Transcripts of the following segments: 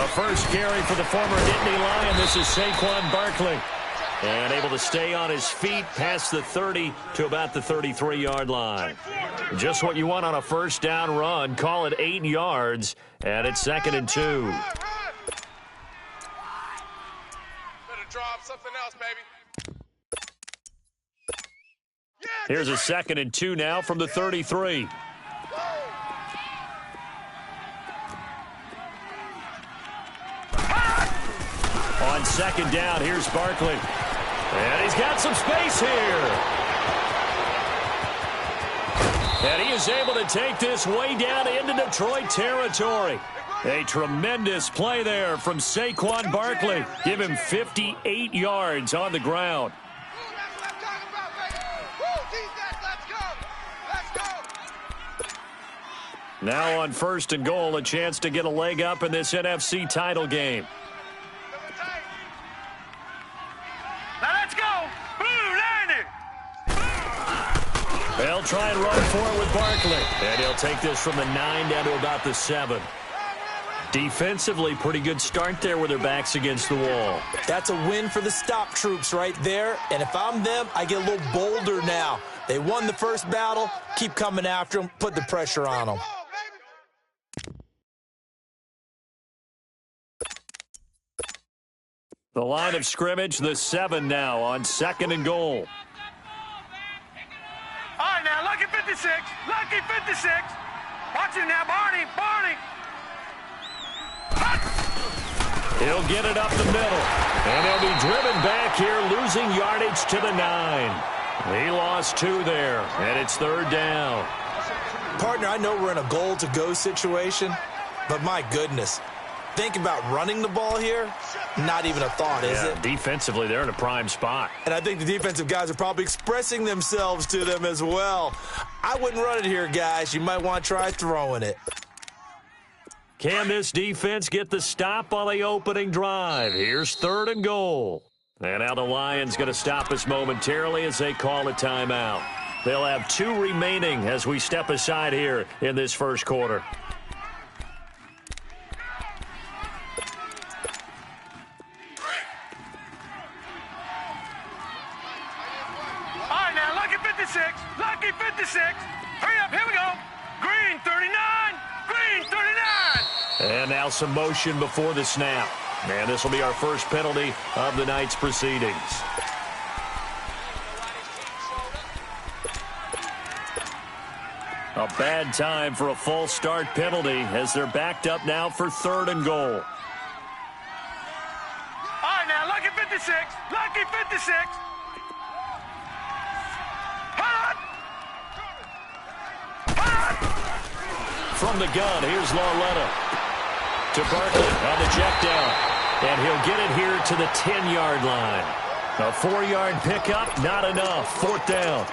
The first carry for the former Nittany Lion. This is Saquon Barkley. And able to stay on his feet past the 30 to about the 33-yard line. Just what you want on a first down run. Call it 8 yards, and it's 2nd and 2. Better drop something else, baby. Here's a 2nd and 2 now from the 33. On 2nd down, here's Barkley. And he's got some space here. And he is able to take this way down into Detroit territory. A tremendous play there from Saquon Barkley. Give him 58 yards on the ground. Now on 1st and goal, a chance to get a leg up in this NFC title game. They'll try and run for it with Barkley. And he'll take this from the 9 down to about the 7. Defensively, pretty good start there with their backs against the wall. That's a win for the stop troops right there. And if I'm them, I get a little bolder now. They won the first battle. Keep coming after them. Put the pressure on them. The line of scrimmage, the 7 now on 2nd and goal. All right, now, lucky 56. Lucky 56. Watch it now, Barney. Barney. He'll get it up the middle. And he'll be driven back here, losing yardage to the 9. He lost 2 there, and it's 3rd down. Partner, I know we're in a goal-to-go situation, but my goodness. Think about running the ball here. Not even a thought, is it? Defensively, they're in a prime spot. And I think the defensive guys are probably expressing themselves to them as well. I wouldn't run it here, guys. You might want to try throwing it. Can this defense get the stop on the opening drive? Here's 3rd and goal. And now the Lions going to stop us momentarily as they call a timeout. They'll have 2 remaining as we step aside here in this first quarter. Lucky 56. Hurry up, here we go. Green 39. Green 39. And now some motion before the snap. And this will be our first penalty of the night's proceedings. A bad time for a false start penalty as they're backed up now for 3rd and goal. All right, now, lucky 56. Lucky 56. From the gun, here's Lauletta to Barkley on the check down. And he'll get it here to the 10-yard line. A 4-yard pickup, not enough. 4th down.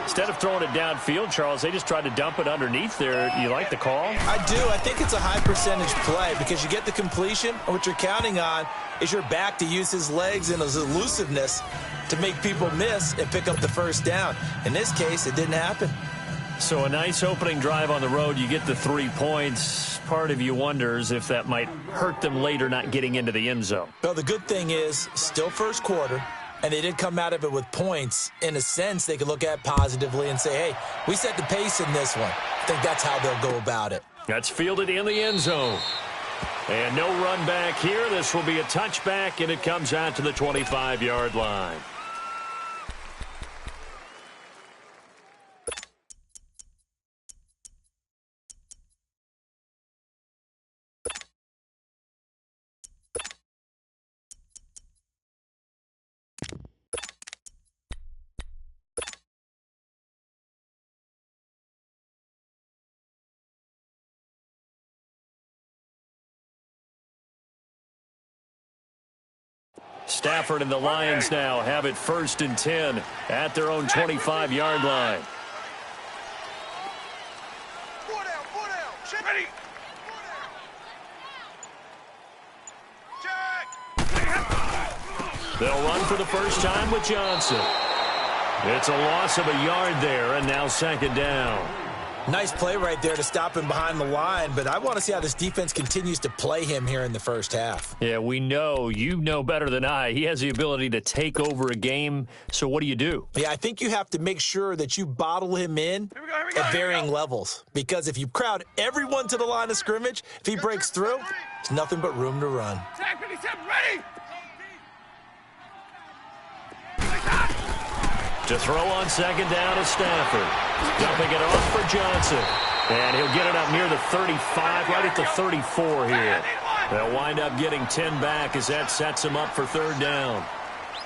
Instead of throwing it downfield, Charles, they just tried to dump it underneath there. You like the call? I do. I think it's a high-percentage play because you get the completion, and what you're counting on is your back to use his legs and his elusiveness to make people miss and pick up the first down. In this case, it didn't happen. So a nice opening drive on the road. You get the 3 points. Part of you wonders if that might hurt them later not getting into the end zone. Well, the good thing is still first quarter, and they did come out of it with points. In a sense, they could look at positively and say, hey, we set the pace in this one. I think that's how they'll go about it. That's fielded in the end zone. And no run back here. This will be a touchback, and it comes out to the 25-yard line. Stafford and the Lions now have it 1st and 10 at their own 25-yard line. Ready. They'll run for the first time with Johnson. It's a loss of a yard there, and now 2nd down. Nice play right there to stop him behind the line, but I want to see how this defense continues to play him here in the first half. Yeah, we know. You know better than I. He has the ability to take over a game, so what do you do? Yeah, I think you have to make sure that you bottle him in at varying levels, because if you crowd everyone to the line of scrimmage, if he breaks through, there's nothing but room to run. Tag 57, ready! To throw on second down is Stafford. Dumping it off for Johnson. And he'll get it up near the 35, right at the 34 here. They'll wind up getting 10 back as that sets him up for third down.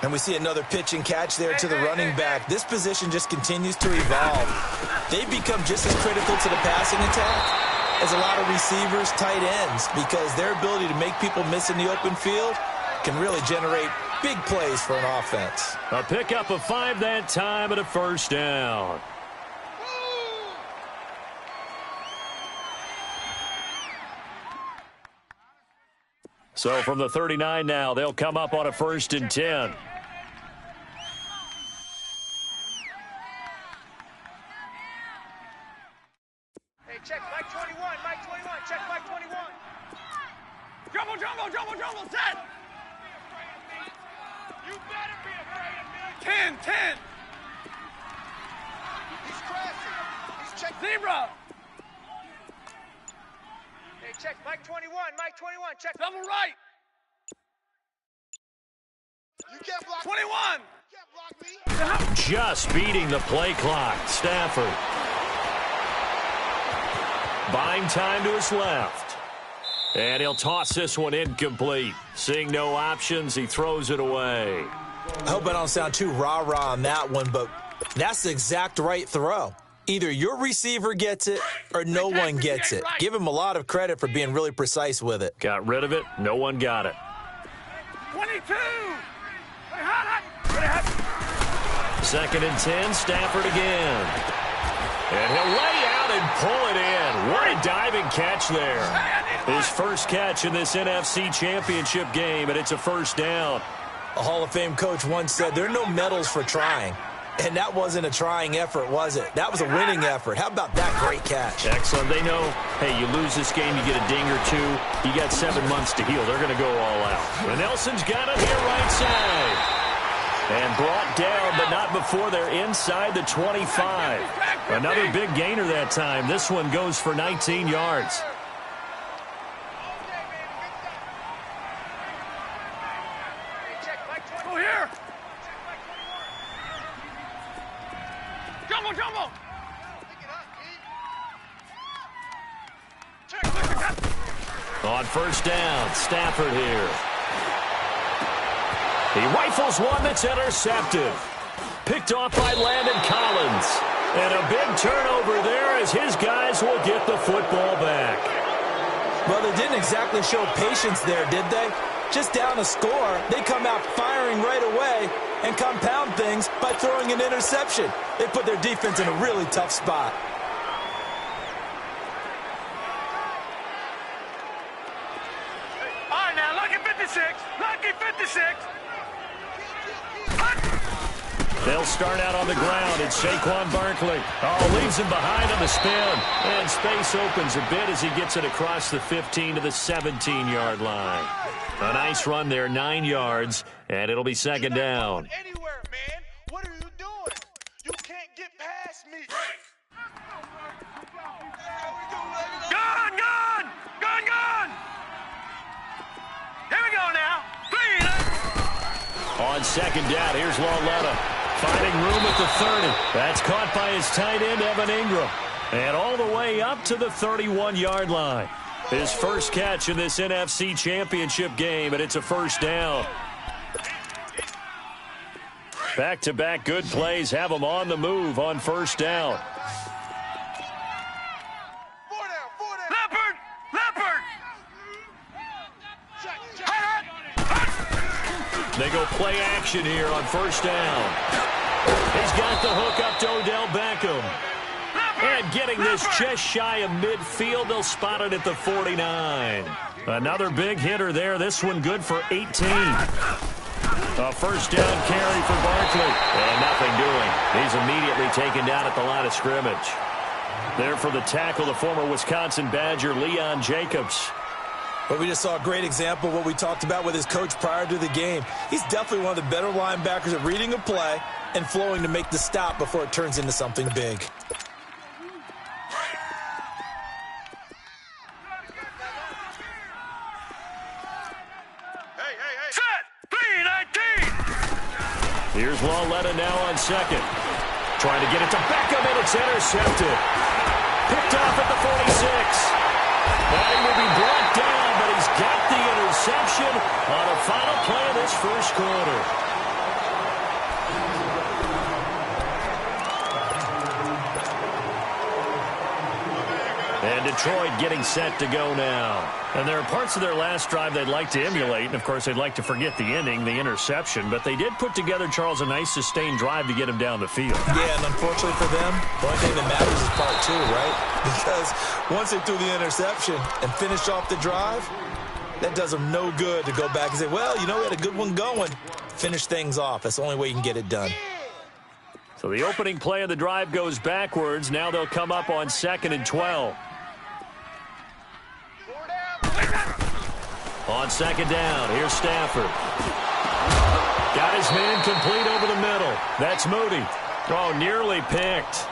And we see another pitch and catch there to the running back. This position just continues to evolve. They've become just as critical to the passing attack as a lot of receivers, tight ends, because their ability to make people miss in the open field can really generate big plays for an offense. A pickup of 5 that time and a first down. So from the 39 now, they'll come up on a 1st and 10. Hey, check Mike 21, Mike 21, check Mike 21. Jumbo, jumbo, jumbo, jumbo, set! You better be afraid of me. 10, 10. He's crashing. He's checking. Zebra. Hey, check Mike 21, Mike 21, check. Double right. You can't block 21. You can't block me. Just beating the play clock. Stafford. Buying time to his left. And he'll toss this one incomplete. Seeing no options, he throws it away. I hope I don't sound too rah-rah on that one, but that's the exact right throw. Either your receiver gets it or no one gets it. Give him a lot of credit for being really precise with it. Got rid of it. No one got it. 22. Hot. 2nd and 10, Stafford again. And he'll lay out and pull it in. What a diving catch there. His first catch in this NFC Championship game, and it's a first down. A Hall of Fame coach once said, there are no medals for trying. And that wasn't a trying effort, was it? That was a winning effort. How about that great catch? Excellent. They know, hey, you lose this game, you get a ding or two. You got 7 months to heal. They're going to go all out. And Nelson's got it here right side. And brought down, but not before they're inside the 25. Another big gainer that time. This one goes for 19 yards. Go here. Jumbo, jumbo. On first down, Stafford here. He rifles one that's intercepted. Picked off by Landon Collins. And a big turnover there as his guys will get the football back. Well, they didn't exactly show patience there, did they? Just down a score, they come out firing right away and compound things by throwing an interception. They put their defense in a really tough spot. All right, now, lucky 56. Lucky 56. They'll start out on the ground. It's Saquon Barkley. Oh, leaves him behind on the spin. And space opens a bit as he gets it across the 15 to the 17-yard line. A nice run there, 9 yards, and it'll be second down. Anywhere, man. What are you doing? You can't get past me. Gun, gun. Gun, gun. Here we go now. On second down, here's Lauletta. Finding room at the 30. That's caught by his tight end, Evan Ingram. And all the way up to the 31-yard line. His first catch in this NFC Championship game, and it's a first down. Back-to-back good plays have him on the move on first down. Four down. Leopard. Leopard. They go play action here on first down. He's got the hook up to Odell Beckham. And getting this just shy of midfield, they'll spot it at the 49. Another big hitter there. This one good for 18. A first down carry for Barkley. And nothing doing. He's immediately taken down at the line of scrimmage. There for the tackle, the former Wisconsin Badger, Leon Jacobs. But we just saw a great example of what we talked about with his coach prior to the game. He's definitely one of the better linebackers at reading a play and flowing to make the stop before it turns into something big. Set! 3-19! Here's Lauletta now on second. Trying to get it to Beckham, and it's intercepted. Picked off at the 46. And he will be brought down, but he's got the interception on a final play of this first quarter. And Detroit getting set to go now. And there are parts of their last drive they'd like to emulate. And, of course, they'd like to forget the ending, the interception. But they did put together, Charles, a nice sustained drive to get him down the field. Yeah, and unfortunately for them, the only thing that matters is part two, right? Because once they threw the interception and finished off the drive, that does them no good to go back and say, well, you know, we had a good one going. Finish things off. That's the only way you can get it done. So the opening play of the drive goes backwards. Now they'll come up on 2nd and 12. On 2nd down, here's Stafford. Got his man complete over the middle. That's Moody. Oh, nearly picked.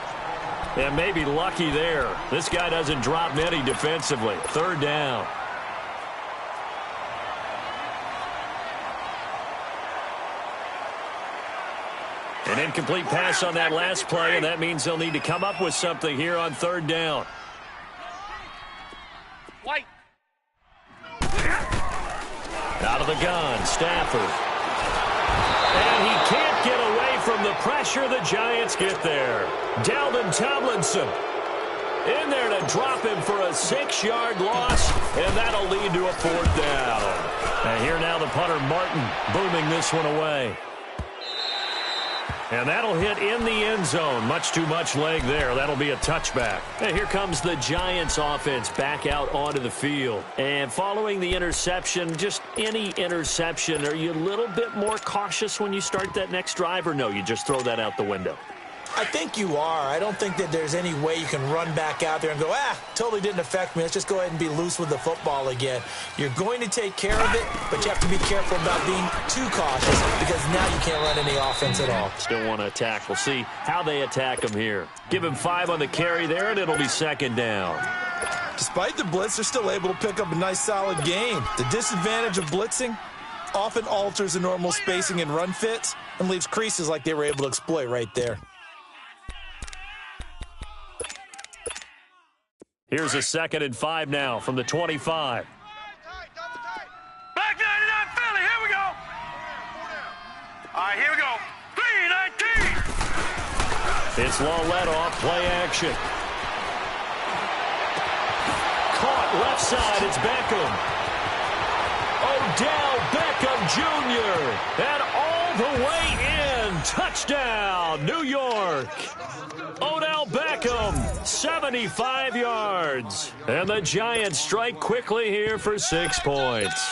And maybe lucky there. This guy doesn't drop many defensively. 3rd down. An incomplete pass on that last play, and that means they'll need to come up with something here on 3rd down. White. Out of the gun, Stafford. And he can't get away from the pressure. The Giants get there. Dalvin Tomlinson in there to drop him for a 6-yard loss, and that'll lead to a 4th down. And here now the punter, Martin, booming this one away. And that'll hit in the end zone. Much too much leg there. That'll be a touchback. And here comes the Giants offense back out onto the field. And following the interception, just any interception, are you a little bit more cautious when you start that next drive, or no, you just throw that out the window? I think you are. I don't think that there's any way you can run back out there and go, totally didn't affect me. Let's just go ahead and be loose with the football again. You're going to take care of it, but you have to be careful about being too cautious because now you can't run any offense at all. Still want to attack. We'll see how they attack him here. Give him 5 on the carry there, and it'll be 2nd down. Despite the blitz, they're still able to pick up a nice, solid gain. The disadvantage of blitzing often alters the normal spacing and run fits and leaves creases like they were able to exploit right there. Here's a 2nd and 5 now from the 25. Back 99 Philly, here we go. All right, here we go. 3-19. It's Lauletta off play action. Caught left side, it's Beckham. Odell Beckham Jr. And all the way in. Touchdown, New York. Odell Beckham, 75 yards. And the Giants strike quickly here for 6 points.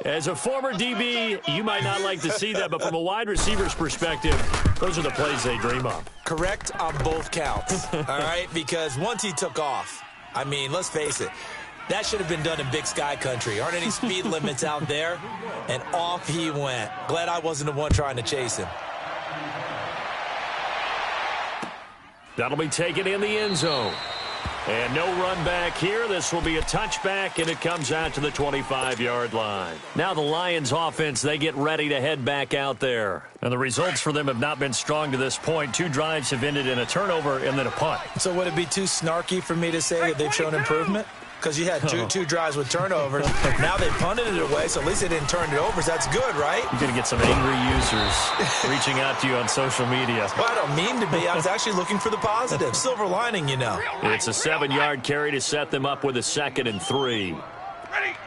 As a former DB, you might not like to see that, but from a wide receiver's perspective, those are the plays they dream of. Correct on both counts, all right? Because once he took off, I mean, let's face it, that should have been done in Big Sky Country. Aren't any speed limits out there? And off he went. Glad I wasn't the one trying to chase him. That'll be taken in the end zone. And no run back here. This will be a touchback, and it comes out to the 25-yard line. Now the Lions offense, they get ready to head back out there. And the results for them have not been strong to this point. 2 drives have ended in a turnover and then a punt. So would it be too snarky for me to say that they've shown improvement? Because you had two drives with turnovers. Now they punted it away, so at least they didn't turn it over. So that's good, right? You're going to get some angry users reaching out to you on social media. Well, I don't mean to be. I was actually looking for the positive. Silver lining, you know. It's a 7-yard carry to set them up with a 2nd and 3. Ready.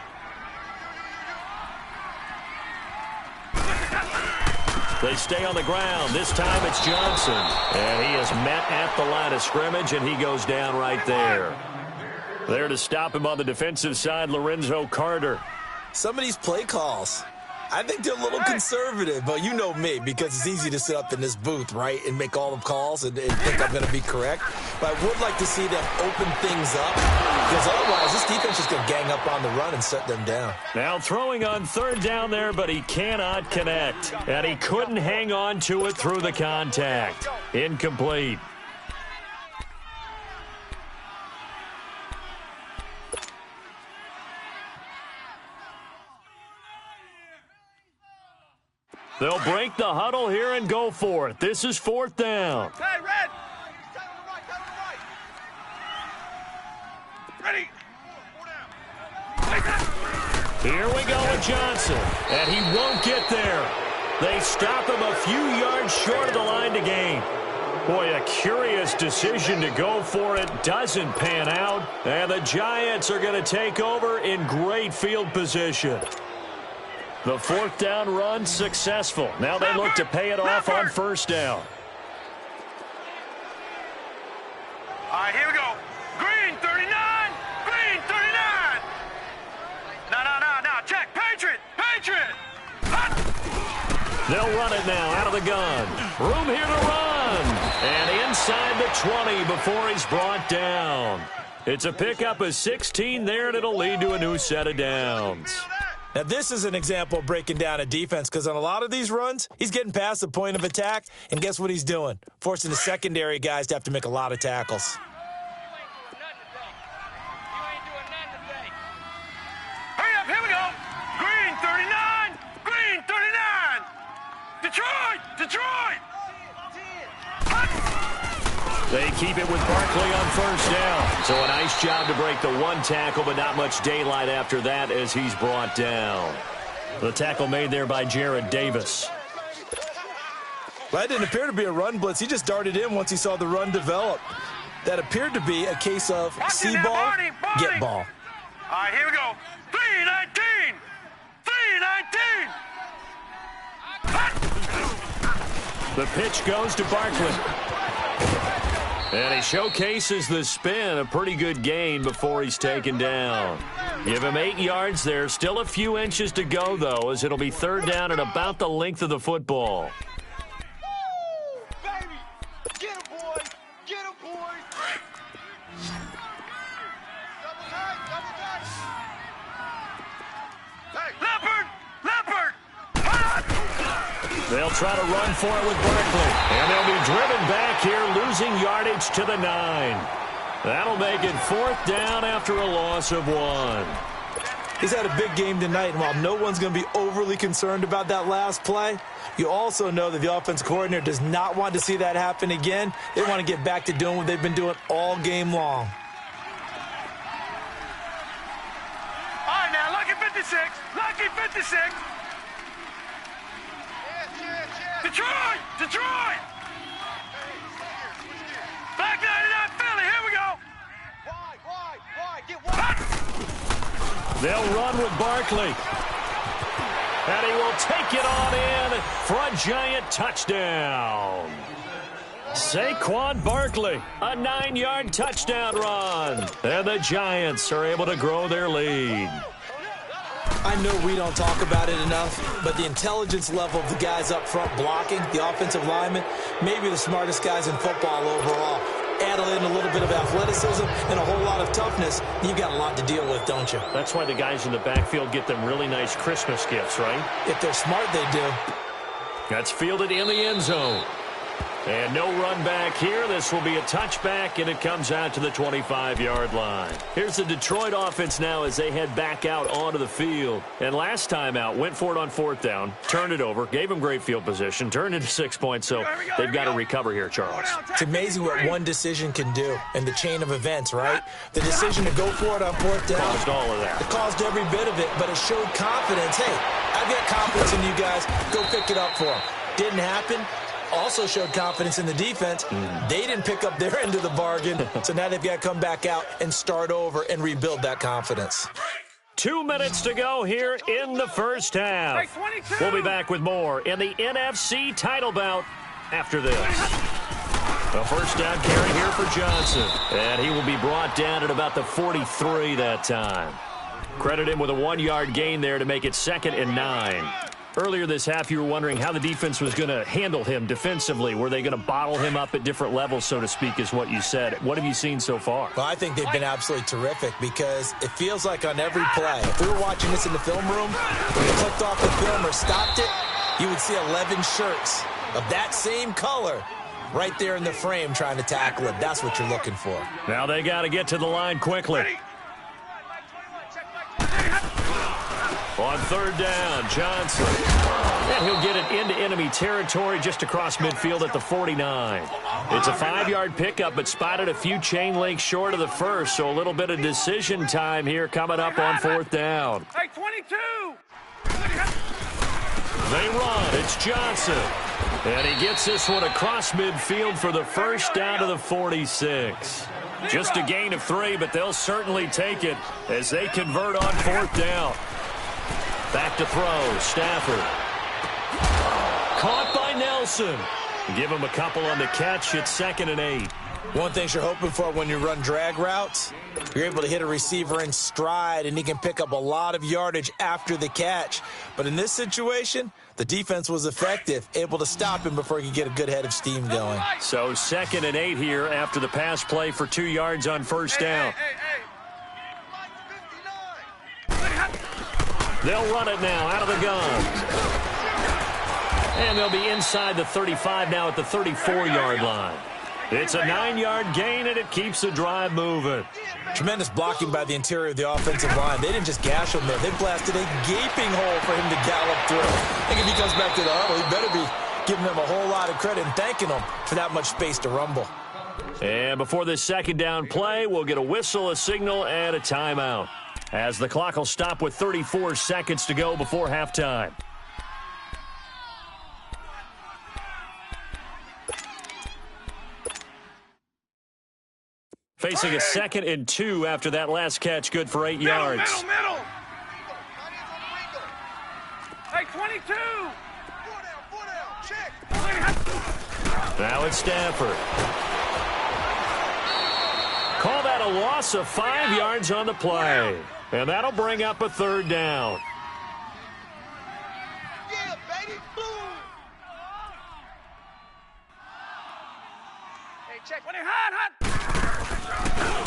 They stay on the ground. This time it's Johnson. And he is met at the line of scrimmage, and he goes down right there. There to stop him on the defensive side, Lorenzo Carter. Some of these play calls, I think they're a little conservative, but you know me, because it's easy to sit up in this booth, right, and make all the calls and think I'm going to be correct. But I would like to see them open things up, because otherwise this defense is going to gang up on the run and shut them down. Now throwing on third down there, but he cannot connect. And he couldn't hang on to it through the contact. Incomplete. They'll break the huddle here and go for it. This is fourth down. Hey, Red! Ready! Here we go with Johnson, and he won't get there. They stop him a few yards short of the line to gain. Boy, a curious decision to go for it. Doesn't pan out, and the Giants are going to take over in great field position. The fourth down run successful. Now they look to pay it off on first down. All right, here we go. Green 39. Green 39. No. Check. Patriot. Hut. They'll run it now out of the gun. Room here to run. And inside the 20 before he's brought down. It's a pickup of 16 there, and it'll lead to a new set of downs. Now, this is an example of breaking down a defense, because on a lot of these runs, he's getting past the point of attack, and guess what he's doing? Forcing the secondary guys to have to make a lot of tackles. Hurry up, here we go. Green 39. Green 39. Detroit. They keep it with Barkley on first down. So a nice job to break the one tackle, but not much daylight after that as he's brought down. The tackle made there by Jared Davis. That didn't appear to be a run blitz. He just darted in once he saw the run develop. That appeared to be a case of see ball, get ball. All right, here we go. 319. 319. The pitch goes to Barkley. And he showcases the spin, a pretty good gain before he's taken down. Give him 8 yards there. Still a few inches to go, though, as it'll be third down at about the length of the football. Baby, get him, boy. Get him, boy. Double tight. Hey, Leopard. They'll try to run for it with Barkley. And they'll be driven back here, losing yardage to the 9. That'll make it fourth down after a loss of 1. He's had a big game tonight, and while no one's going to be overly concerned about that last play, you also know that the offense coordinator does not want to see that happen again. They want to get back to doing what they've been doing all game long. All right, now, lucky 56. Lucky 56. Detroit. Back 99 Philly. Here we go. Wide. Get wide. They'll run with Barkley. And he will take it on in for a Giant touchdown. Saquon Barkley, a 9-yard touchdown run. And the Giants are able to grow their lead. I know we don't talk about it enough, but the intelligence level of the guys up front blocking, the offensive linemen, maybe the smartest guys in football overall. Add in a little bit of athleticism and a whole lot of toughness, you've got a lot to deal with, don't you? That's why the guys in the backfield get them really nice Christmas gifts, right? If they're smart, they do. That's fielded in the end zone. And no run back here. This will be a touchback, and it comes out to the 25-yard line. Here's the Detroit offense now as they head back out onto the field. And last time out, went for it on fourth down, turned it over, gave them great field position, turned into 6 points, so they've got to recover here, Charles. It's amazing what one decision can do in the chain of events, right? The decision to go for it on fourth down. Caused all of that. It caused every bit of it, but it showed confidence. Hey, I've got confidence in you guys. Go pick it up for them. Didn't happen. Also showed confidence in the defense. They didn't pick up their end of the bargain, so now they've got to come back out and start over and rebuild that confidence. 2 minutes to go here in the first half. We'll be back with more in the NFC title bout after this. A first down carry here for Johnson, and he will be brought down at about the 43 that time. Credit him with a 1-yard gain there to make it 2nd and 9. Earlier this half, you were wondering how the defense was going to handle him defensively. Were they going to bottle him up at different levels, so to speak, is what you said. What have you seen so far? Well, I think they've been absolutely terrific because it feels like on every play, if we were watching this in the film room, when you clicked off the film or stopped it, you would see 11 shirts of that same color right there in the frame trying to tackle it. That's what you're looking for. Now they got to get to the line quickly. On third down, Johnson. And he'll get it into enemy territory just across midfield at the 49. It's a 5-yard pickup, but spotted a few chain links short of the first, so a little bit of decision time here coming up on fourth down. Hey, 22! They run. It's Johnson. And he gets this one across midfield for the first down to the 46. Just a gain of 3, but they'll certainly take it as they convert on fourth down. Back to throw, Stafford. Caught by Nelson. Give him a couple on the catch. It's 2nd and 8. One thing you're hoping for when you run drag routes, you're able to hit a receiver in stride, and he can pick up a lot of yardage after the catch. But in this situation, the defense was effective, able to stop him before he could get a good head of steam going. So 2nd and 8 here after the pass play for 2 yards on first down. They'll run it now out of the gun. And they'll be inside the 35 now at the 34-yard line. It's a 9-yard gain, and it keeps the drive moving. Tremendous blocking by the interior of the offensive line. They didn't just gash him there. They blasted a gaping hole for him to gallop through. I think if he comes back to the huddle, he better be giving them a whole lot of credit and thanking them for that much space to rumble. And before this second down play, we'll get a whistle, a signal, and a timeout, as the clock will stop with 34 seconds to go before halftime. Facing a 2nd and 2 after that last catch, good for 8 yards. Middle. Hey, 22! Now it's Stafford. Call that a loss of 5 yards on the play. And that'll bring up a third down. Yeah, baby. Boom. Hey, check. Hot.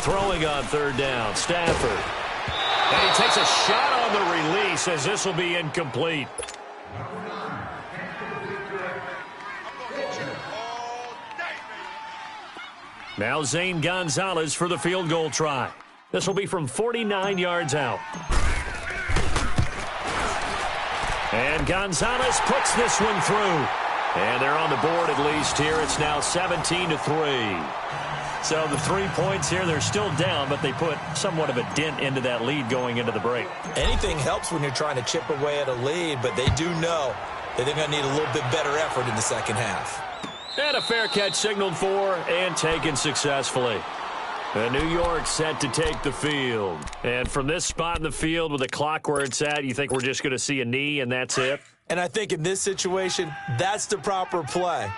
Throwing on third down, Stafford. And he takes a shot on the release as this will be incomplete. Now Zane Gonzalez for the field goal try. This will be from 49 yards out. And Gonzalez puts this one through. And they're on the board at least here. It's now 17-3. So the 3 points here, they're still down, but they put somewhat of a dent into that lead going into the break. Anything helps when you're trying to chip away at a lead, but they do know that they're going to need a little bit better effort in the second half. And a fair catch signaled for and taken successfully. And New York set to take the field. And from this spot in the field with the clock where it's at, you think we're just going to see a knee and that's it? And I think in this situation, that's the proper play.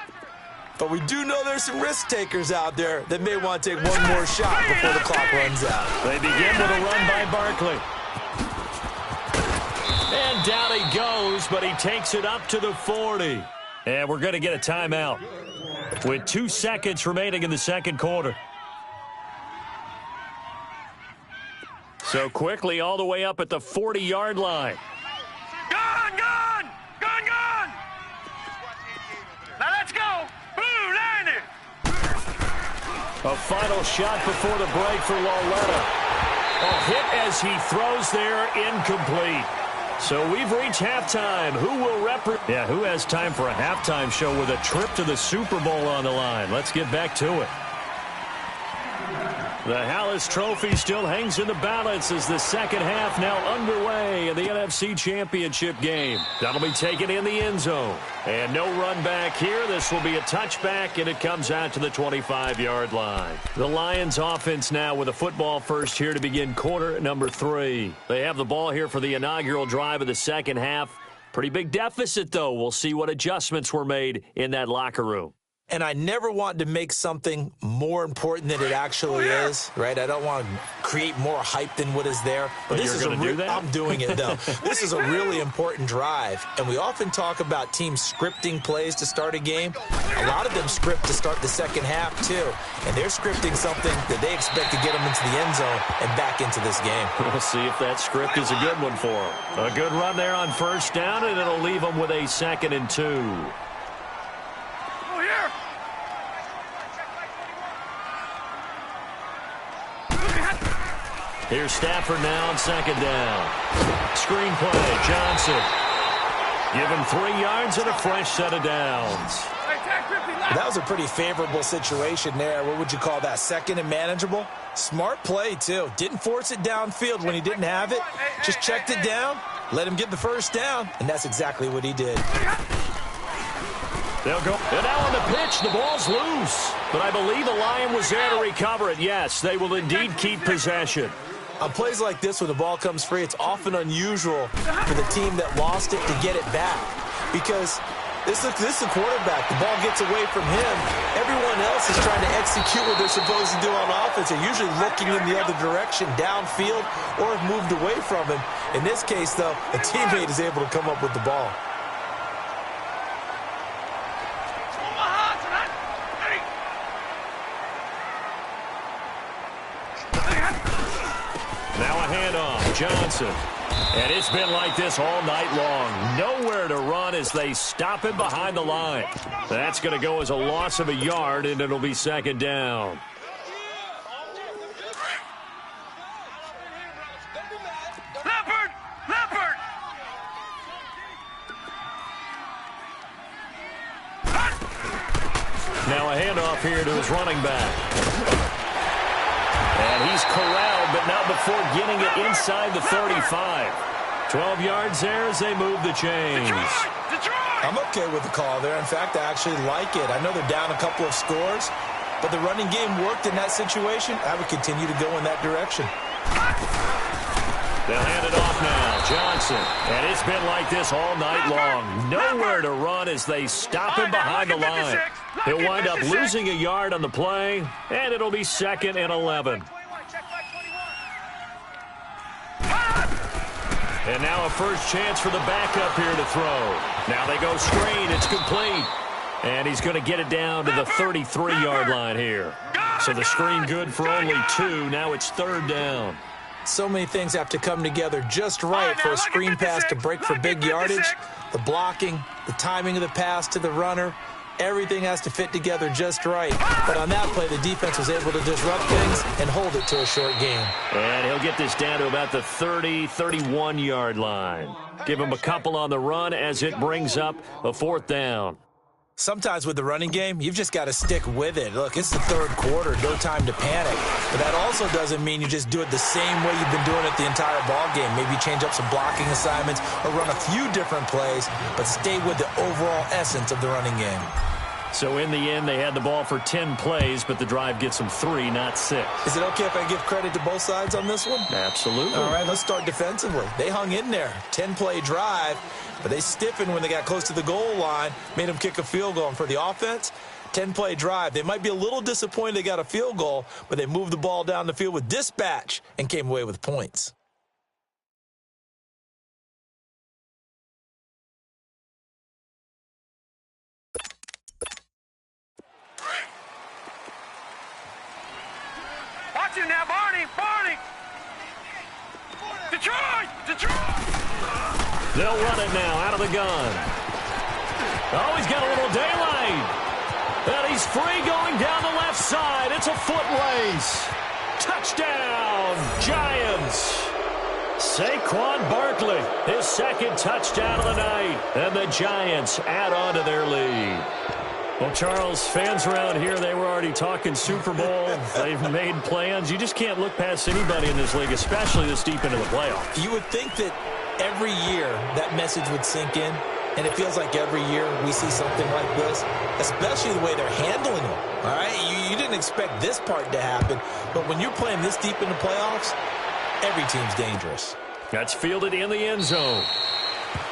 But we do know there's some risk takers out there that may want to take one more shot before the clock runs out. They begin with a run by Barkley. And down he goes, but he takes it up to the 40. And we're going to get a timeout with 2 seconds remaining in the second quarter. So quickly all the way up at the 40-yard line. Gone! Now let's go! Blue, line it! A final shot before the break for Lauletta. A hit as he throws there, incomplete. So we've reached halftime. Who has time for a halftime show with a trip to the Super Bowl on the line? Let's get back to it. The Hallis Trophy still hangs in the balance as the second half now underway in the NFC Championship game. That'll be taken in the end zone. And no run back here. This will be a touchback, and it comes out to the 25-yard line. The Lions offense now with a football first here to begin quarter number 3. They have the ball here for the inaugural drive of the second half. Pretty big deficit, though. We'll see what adjustments were made in that locker room. And I never want to make something more important than it actually is, right? I don't want to create more hype than what is there. But this is I'm doing it, though. This is a really important drive. And we often talk about teams scripting plays to start a game. A lot of them script to start the second half, too. And they're scripting something that they expect to get them into the end zone and back into this game. We'll see if that script is a good one for them. A good run there on first down, and it'll leave them with a 2nd and 2. Here's Stafford now on 2nd down. Screen play, Johnson. Give him 3 yards and a fresh set of downs. That was a pretty favorable situation there. What would you call that? 2nd and manageable? Smart play, too. Didn't force it downfield when he didn't have it. Just checked it down, let him get the first down, and that's exactly what he did. They'll go. And now on the pitch, the ball's loose. But I believe the Lion was there to recover it. Yes, they will indeed keep possession. On plays like this, when the ball comes free, it's often unusual for the team that lost it to get it back. Because this is the quarterback. The ball gets away from him. Everyone else is trying to execute what they're supposed to do on offense. They're usually looking in the other direction, downfield, or have moved away from him. In this case, though, a teammate is able to come up with the ball. Now a handoff, Johnson. And it's been like this all night long. Nowhere to run as they stop him behind the line. That's going to go as a loss of a yard, and it'll be 2nd down. Leopard! Now a handoff here to his running back. And he's corralled, but not before getting it inside the 35. 12 yards there as they move the chains. I'm okay with the call there. In fact, I actually like it. I know they're down a couple of scores, but the running game worked in that situation. I would continue to go in that direction. They'll hand it off now. Johnson. And it's been like this all night long. Nowhere to run as they stop him behind the line. He'll wind up losing a yard on the play, and it'll be 2nd and 11. And now a first chance for the backup here to throw. Now they go screen. It's complete. And he's going to get it down to the 33-yard line here. So the screen good for only 2. Now it's 3rd down. So many things have to come together just right for a screen pass to break for big yardage. The blocking, the timing of the pass to the runner, everything has to fit together just right. But on that play, the defense was able to disrupt things and hold it to a short game. And he'll get this down to about the 30, 31-yard line. Give him a couple on the run as it brings up a 4th down. Sometimes with the running game, you've just got to stick with it. Look, it's the 3rd quarter, no time to panic. But that also doesn't mean you just do it the same way you've been doing it the entire ball game. Maybe change up some blocking assignments or run a few different plays, but stay with the overall essence of the running game. So in the end, they had the ball for 10 plays, but the drive gets them 3, not 6. Is it okay if I give credit to both sides on this one? Absolutely. All right, let's start defensively. They hung in there. 10-play drive, but they stiffened when they got close to the goal line, made them kick a field goal. And for the offense, 10-play drive. They might be a little disappointed they got a field goal, but they moved the ball down the field with dispatch and came away with points. Watch it now, Barney! Detroit! They'll run it now out of the gun. Oh, he's got a little daylight. And he's free going down the left side. It's a foot race. Touchdown, Giants. Saquon Barkley, his 2nd touchdown of the night. And the Giants add on to their lead. Well, Charles, fans around here, they were already talking Super Bowl. They've made plans. You just can't look past anybody in this league, especially this deep into the playoffs. You would think that every year that message would sink in, and it feels like every year we see something like this, especially the way they're handling it. All right, you didn't expect this part to happen, but when you're playing this deep in the playoffs, every team's dangerous. That's fielded in the end zone.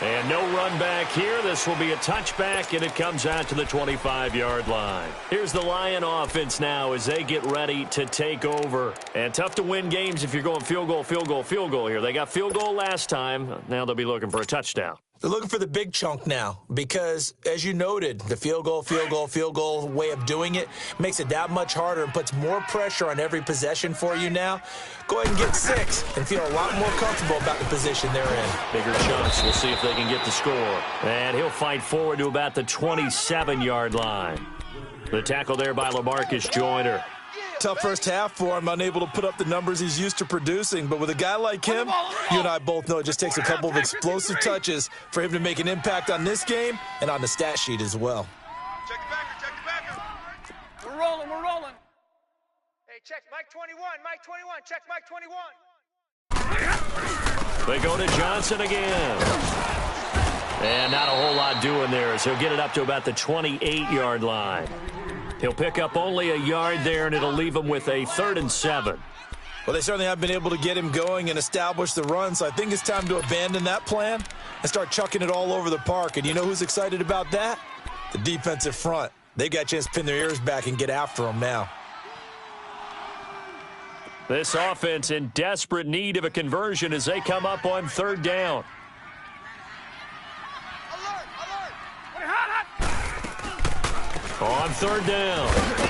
And no run back here. This will be a touchback, and it comes out to the 25-yard line. Here's the Lion offense now as they get ready to take over. And tough to win games if you're going field goal, field goal, field goal here. They got field goal last time. Now they'll be looking for a touchdown. They're looking for the big chunk now because, as you noted, the field goal way of doing it makes it that much harder and puts more pressure on every possession for you now. Go ahead and get 6 and feel a lot more comfortable about the position they're in. Bigger chunks. We'll see if they can get the score. And he'll fight forward to about the 27-yard line. The tackle there by LaMarcus Joyner. Tough first half for him, unable to put up the numbers he's used to producing. But with a guy like him, you and I both know it just takes a couple of explosive touches for him to make an impact on this game and on the stat sheet as well. Check the backer. We're rolling. Hey, check Mike 21, check Mike 21. They go to Johnson again. And not a whole lot doing there as he'll get it up to about the 28-yard line. He'll pick up only a yard there, and it'll leave him with a 3rd and 7. Well, they certainly have been able to get him going and establish the run, so I think it's time to abandon that plan and start chucking it all over the park. And you know who's excited about that? The defensive front. They got a chance to pin their ears back and get after him now. This offense in desperate need of a conversion as they come up on 3rd down. On 3rd down,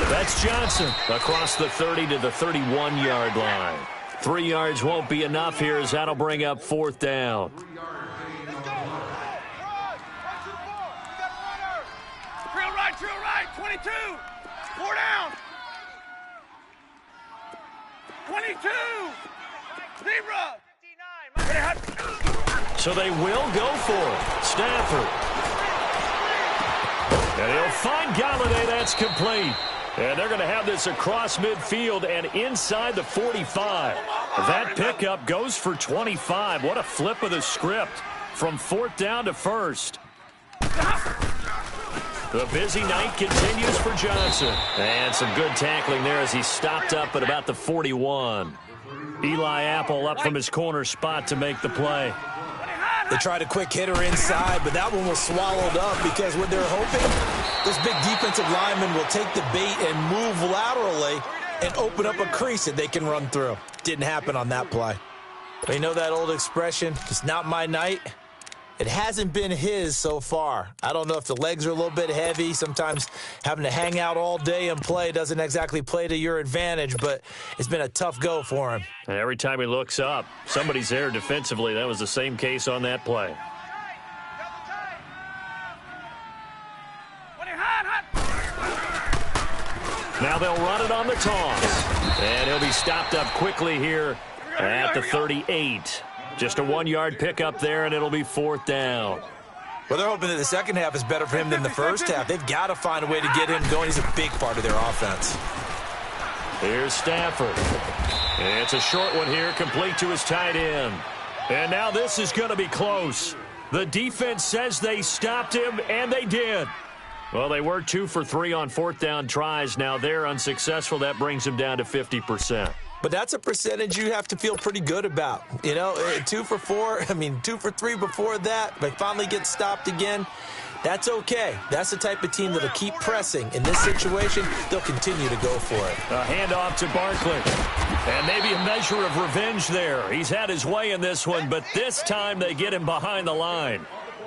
that's Johnson across the 30 to the 31-yard line. 3 yards won't be enough here as that'll bring up 4th down. Drill right, 22. 4 down. 22. Zebra. So they will go for it. Stafford. And he'll find Galladay. That's complete. And they're going to have this across midfield and inside the 45. That pickup goes for 25. What a flip of the script from 4th down to 1st. The busy night continues for Johnson. And some good tackling there as he stopped up at about the 41. Eli Apple up from his corner spot to make the play. They tried a quick hitter inside, but that one was swallowed up because what they're hoping, this big defensive lineman will take the bait and move laterally and open up a crease that they can run through. Didn't happen on that play. But you know that old expression, it's not my night? It hasn't been his so far. I don't know if the legs are a little bit heavy. Sometimes having to hang out all day and play doesn't exactly play to your advantage, but it's been a tough go for him. And every time he looks up, somebody's there defensively. That was the same case on that play. Now they'll run it on the toss. And he'll be stopped up quickly here at the 38. Just a 1-yard pickup there, and it'll be 4th down. Well, they're hoping that the second half is better for him than the first half. They've got to find a way to get him going. He's a big part of their offense. Here's Stafford. It's a short one here, complete to his tight end. And now this is going to be close. The defense says they stopped him, and they did. Well, they were 2 for 3 on 4th down tries. Now they're unsuccessful. That brings them down to 50%. But that's a percentage you have to feel pretty good about. You know, 2 for 4, 2 for 3 before that. They finally get stopped again. That's okay. That's the type of team that'll keep pressing. In this situation, they'll continue to go for it. A handoff to Barkley. And maybe a measure of revenge there. He's had his way in this one, but this time they get him behind the line.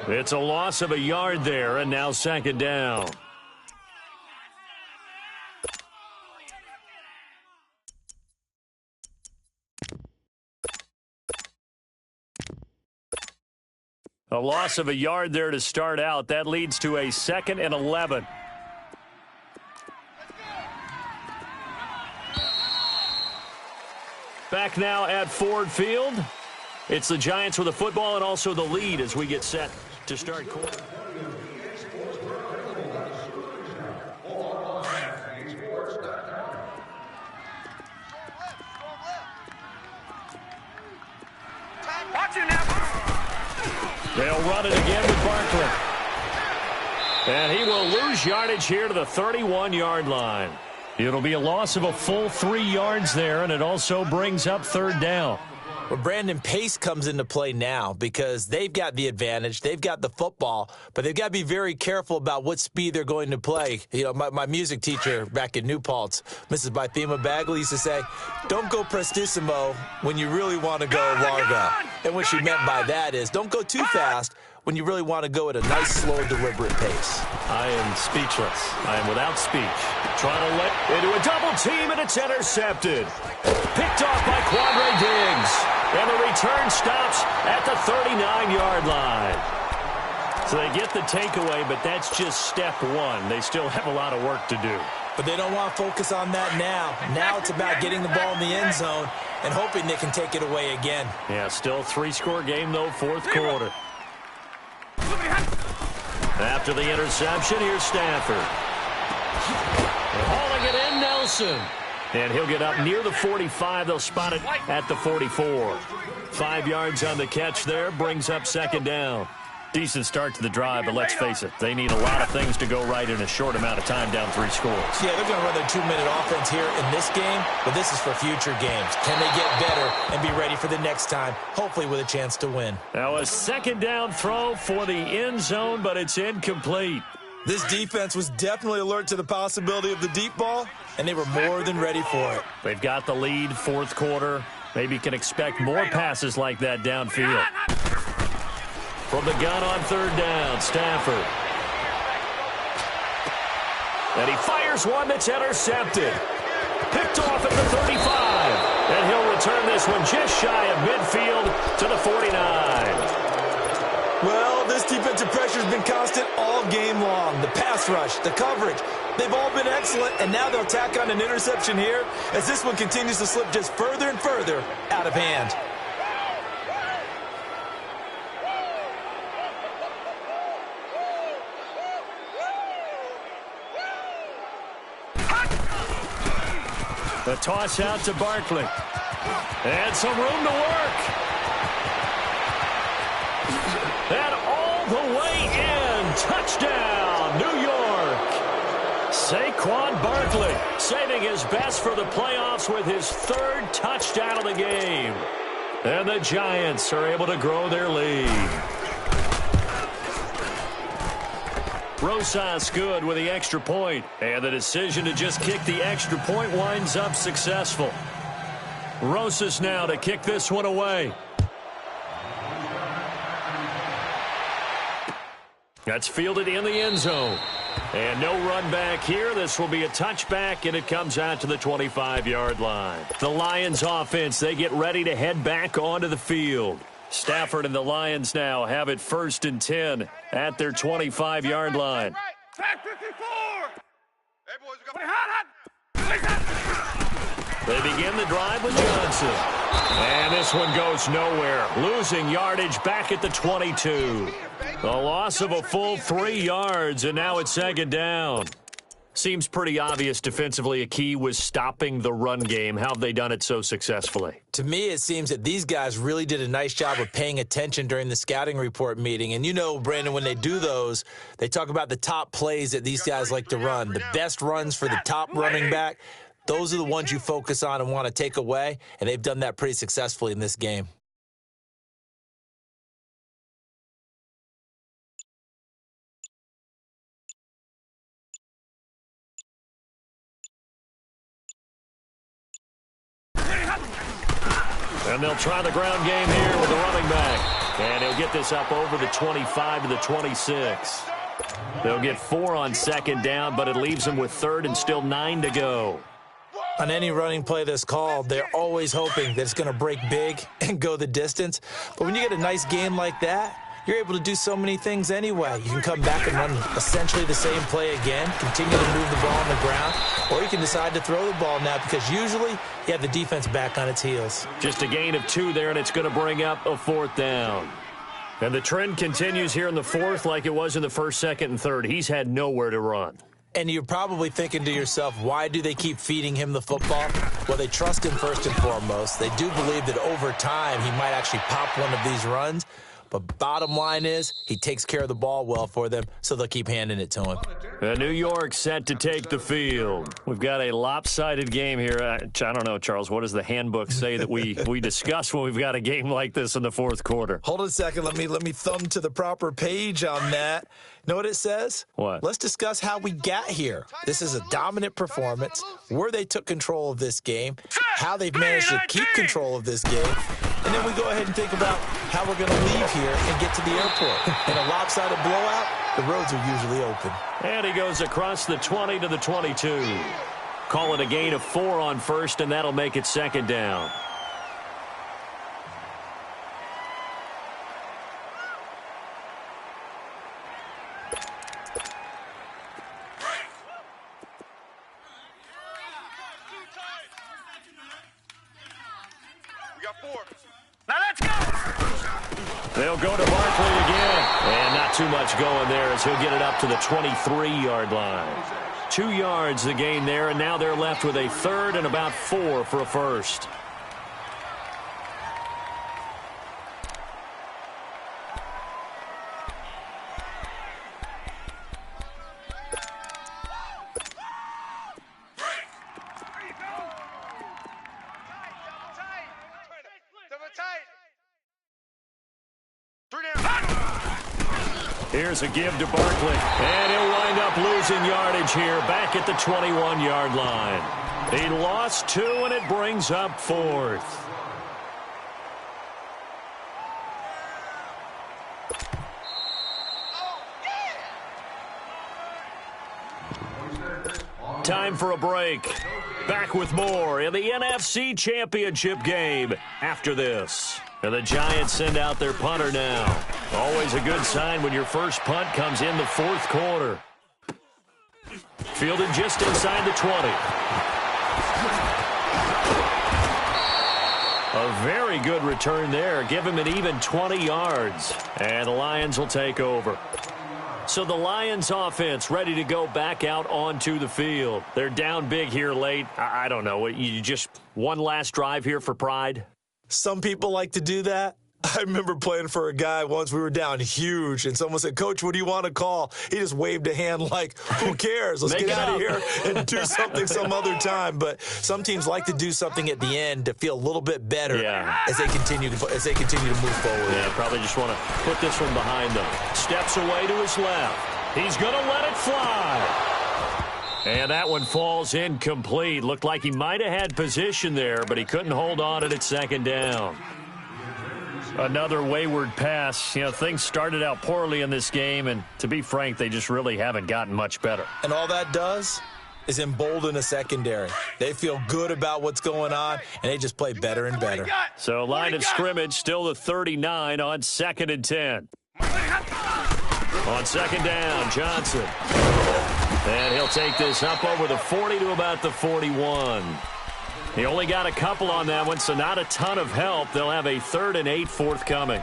It's a loss of a yard there, and now 2nd down. A loss of a yard there to start out. That leads to a 2nd and 11. Back now at Ford Field. It's the Giants with the football and also the lead as we get set to start quarter. Watch it now. They'll run it again with Barkley. And he will lose yardage here to the 31-yard line. It'll be a loss of a full 3 yards there, and it also brings up 3rd down. Well, Brandon, pace comes into play now because they've got the advantage. They've got the football, but they've got to be very careful about what speed they're going to play. You know, my music teacher back in New Paltz, Mrs. Bythema Bagley, used to say, don't go prestissimo when you really want to go largo. And what she meant by that is don't go too fast when you really want to go at a nice, slow, deliberate pace. I am speechless. I am without speech. Trying to let into a double team, and it's intercepted. Picked off by Quandre Diggs. And the return stops at the 39-yard line. So they get the takeaway, but that's just step one. They still have a lot of work to do. But they don't want to focus on that now. Now it's about getting the ball in the end zone and hoping they can take it away again. Yeah, still three-score game, though, fourth quarter. After the interception, here's Stafford. Hauling it in, Nelson. And he'll get up near the 45. They'll spot it at the 44. 5 yards on the catch there, brings up second down. Decent start to the drive, but let's face it, they need a lot of things to go right in a short amount of time, down 3 scores. Yeah, they're going to run their 2-minute offense here in this game, but this is for future games. Can they get better and be ready for the next time, hopefully with a chance to win? Now a second down throw for the end zone, but it's incomplete. This defense was definitely alert to the possibility of the deep ball, and they were more than ready for it. They've got the lead, fourth quarter. Maybe can expect more passes like that downfield. From the gun on third down, Stafford. And he fires one that's intercepted. Picked off at the 35. And he'll return this one just shy of midfield to the 49. Well, this defensive pressure has been constant all game long. The pass rush, the coverage, they've all been excellent, and now they'll tack on an interception here as this one continues to slip just further and further out of hand. The toss out to Barkley. And some room to work. And all the way in. Touchdown, New York. Saquon Barkley saving his best for the playoffs with his 3rd touchdown of the game. And the Giants are able to grow their lead. Rosas good with the extra point, and the decision to just kick the extra point winds up successful. Rosas now to kick this one away. That's fielded in the end zone. And no run back here. This will be a touchback, and it comes out to the 25-yard line. The Lions offense, they get ready to head back onto the field. Stafford and the Lions now have it 1st and 10 at their 25-yard line. They begin the drive with Johnson. And this one goes nowhere. Losing yardage back at the 22. The loss of a full 3 yards, and now it's second down. Seems pretty obvious defensively a key was stopping the run game. How have they done it so successfully? To me, it seems that these guys really did a nice job of paying attention during the scouting report meeting. And you know, Brandon, when they do those, they talk about the top plays that these guys like to run. The best runs for the top running back, those are the ones you focus on and want to take away. And they've done that pretty successfully in this game. And they'll try the ground game here with the running back. And he'll get this up over the 25 to the 26. They'll get 4 on second down, but it leaves them with 3rd and still 9 to go. On any running play that's called, they're always hoping that it's going to break big and go the distance. But when you get a nice game like that, you're able to do so many things anyway. You can come back and run essentially the same play again, continue to move the ball on the ground, or you can decide to throw the ball now because usually you have the defense back on its heels. Just a gain of 2 there, and it's going to bring up a 4th down. And the trend continues here in the 4th like it was in the 1st, 2nd, and 3rd. He's had nowhere to run. And you're probably thinking to yourself, why do they keep feeding him the football? Well, they trust him first and foremost. They do believe that over time he might actually pop one of these runs. But bottom line is he takes care of the ball well for them, so they'll keep handing it to him. New York set to take the field. We've got a lopsided game here. I don't know, Charles, what does the handbook say that we discuss when we've got a game like this in the fourth quarter? Hold on a second. Let me thumb to the proper page on that. Know what it says? What? Let's discuss how we got here. This is a dominant performance, where they took control of this game, how they've managed to keep control of this game, and then we go ahead and think about how we're going to leave here and get to the airport. In a lopsided blowout, the roads are usually open. And he goes across the 20 to the 22. Call it a gain of 4 on first, and that'll make it second down. We got 4. Now let's go. They'll go to Barkley again. And not too much going there as he'll get it up to the 23-yard line. 2 yards the gain there, and now they're left with a third and about 4 for a first. Here's a give to Barkley, and he'll wind up losing yardage here back at the 21-yard line. He lost 2, and it brings up 4th. Time for a break. Back with more in the NFC Championship game after this. And the Giants send out their punter now. Always a good sign when your first punt comes in the fourth quarter. Fielded just inside the 20. A very good return there. Give him an even 20 yards. And the Lions will take over. So the Lions offense ready to go back out onto the field. They're down big here late. I don't know. You just one last drive here for pride? Some people like to do that. I remember playing for a guy once. We were down huge, and someone said, "Coach, what do you want to call?" He just waved a hand like, "Who cares? Let's get out of here and do something some other time." But some teams like to do something at the end to feel a little bit better as they continue to move forward. Yeah, probably just want to put this one behind them. Steps away to his left. He's going to let it fly. And that one falls incomplete. Looked like he might have had position there, but he couldn't hold on at second down. Another wayward pass. You know, things started out poorly in this game, and to be frank, they just really haven't gotten much better. And all that does is embolden a secondary. They feel good about what's going on, and they just play better and better. So line of scrimmage, still the 39 on 2nd and 10. On second down, Johnson. And he'll take this up over the 40 to about the 41. He only got a couple on that one, so not a ton of help. They'll have a 3rd and 8 forthcoming.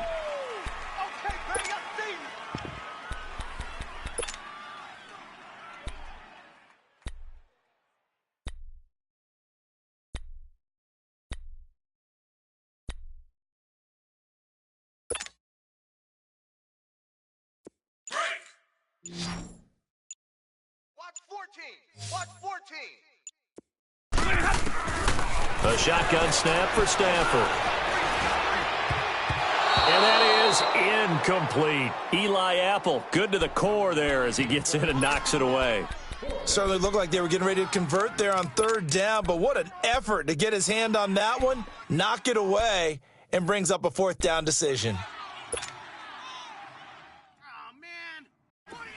Watch 14. Watch 14. A shotgun snap for Stafford. And that is incomplete. Eli Apple, good to the core there as he gets in and knocks it away. Certainly looked like they were getting ready to convert there on 3rd down, but what an effort to get his hand on that one, knock it away, and brings up a 4th down decision.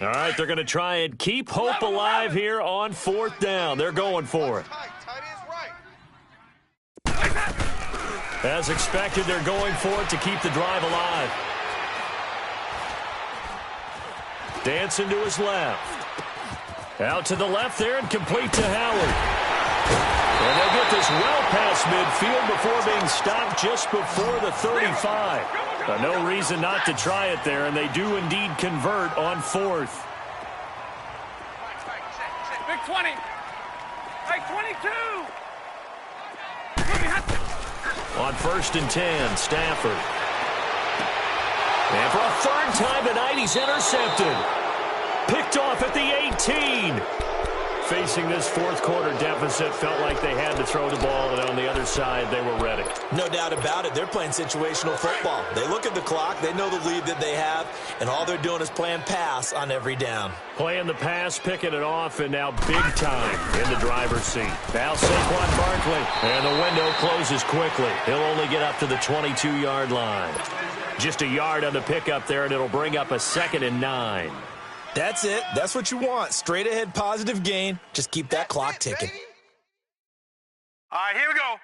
All right, they're going to try and keep hope alive here on 4th down. They're going for it. As expected, they're going for it to keep the drive alive. Dancing to his left. Out to the left there and complete to Howard. And they'll get this well past midfield before being stopped just before the 35. No reason not to try it there, and they do indeed convert on 4th. Big 20. Big 22. On 1st and 10, Stafford. And for a third time tonight, he's intercepted. Picked off at the 18. Facing this fourth quarter deficit, felt like they had to throw the ball, and on the other side, they were ready. No doubt about it. They're playing situational football. They look at the clock, they know the lead that they have, and all they're doing is playing pass on every down. Playing the pass, picking it off, and now big time in the driver's seat. Now Saquon Barkley, and the window closes quickly. He'll only get up to the 22-yard line. Just a yard on the pickup there, and it'll bring up a 2nd and 9. That's it. That's what you want. Straight ahead positive gain. Just keep that clock ticking. All right, here we go.